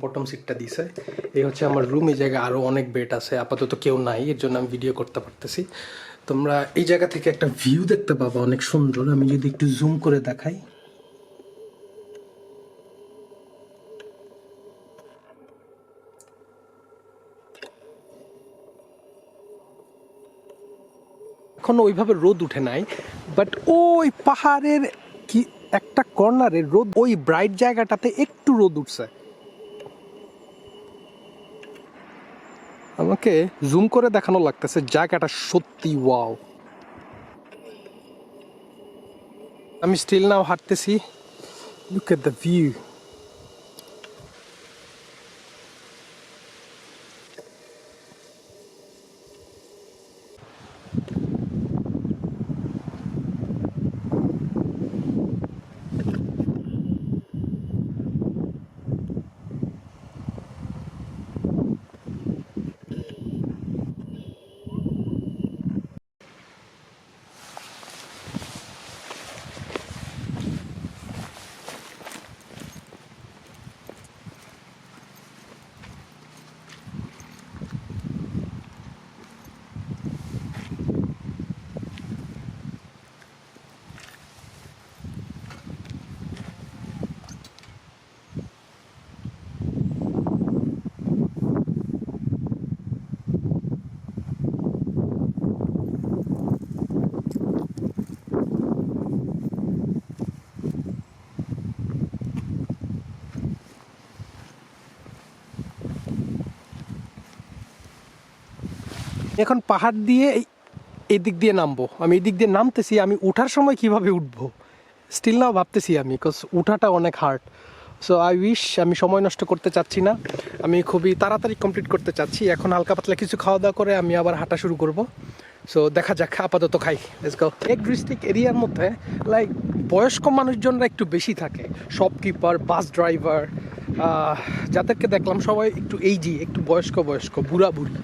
Bottom সিটটা দিছে। এই হচ্ছে আমার রুম। এই জায়গায় আরও অনেক বেড আছে, আপাতত কেউ নাই, এর জন্য আমি ভিডিও করতে পারতেছি। তোমরা এই জায়গা থেকে একটা ভিউ দেখতে পাবা, অনেক সুন্দর। আমি যদি একটু জুম করে দেখাই, এখনো ওইভাবে রোদ উঠে নাই, বাট ওই পাহাড়ের কি একটা কর্নারে রোদ, ওই ব্রাইট জায়গাটাতে একটু রোদ উঠছে। আমাকে জুম করে দেখানো লাগতেছে, জায়গাটা সত্যি ওয়াও। আমি স্টিল নাও হাঁটতেছি। Look at the view. এখন পাহাড় দিয়ে এই দিক দিয়ে নামবো। আমি এই দিক দিয়ে নামতেছি, আমি উঠার সময় কিভাবে উঠবো স্টিল নাও ভাবতেছি আমি, বিকজ উঠাটা অনেক হার্ড। সো আই উইশ, আমি সময় নষ্ট করতে চাচ্ছি না, আমি খুবই তাড়াতাড়ি কমপ্লিট করতে চাচ্ছি। এখন হালকা পাতলা কিছু খাওয়া দাওয়া করে আমি আবার হাঁটা শুরু করব। সো দেখা যাক, আপাতত খাই। Let's go. লেক ডিস্ট্রিক্ট এরিয়ার মধ্যে লাইক বয়স্ক মানুষজনরা একটু বেশি থাকে, শপকিপার, বাস ড্রাইভার, যাদেরকে দেখলাম সবাই একটু এইজি, একটু বয়স্ক বুড়া বুড়ি।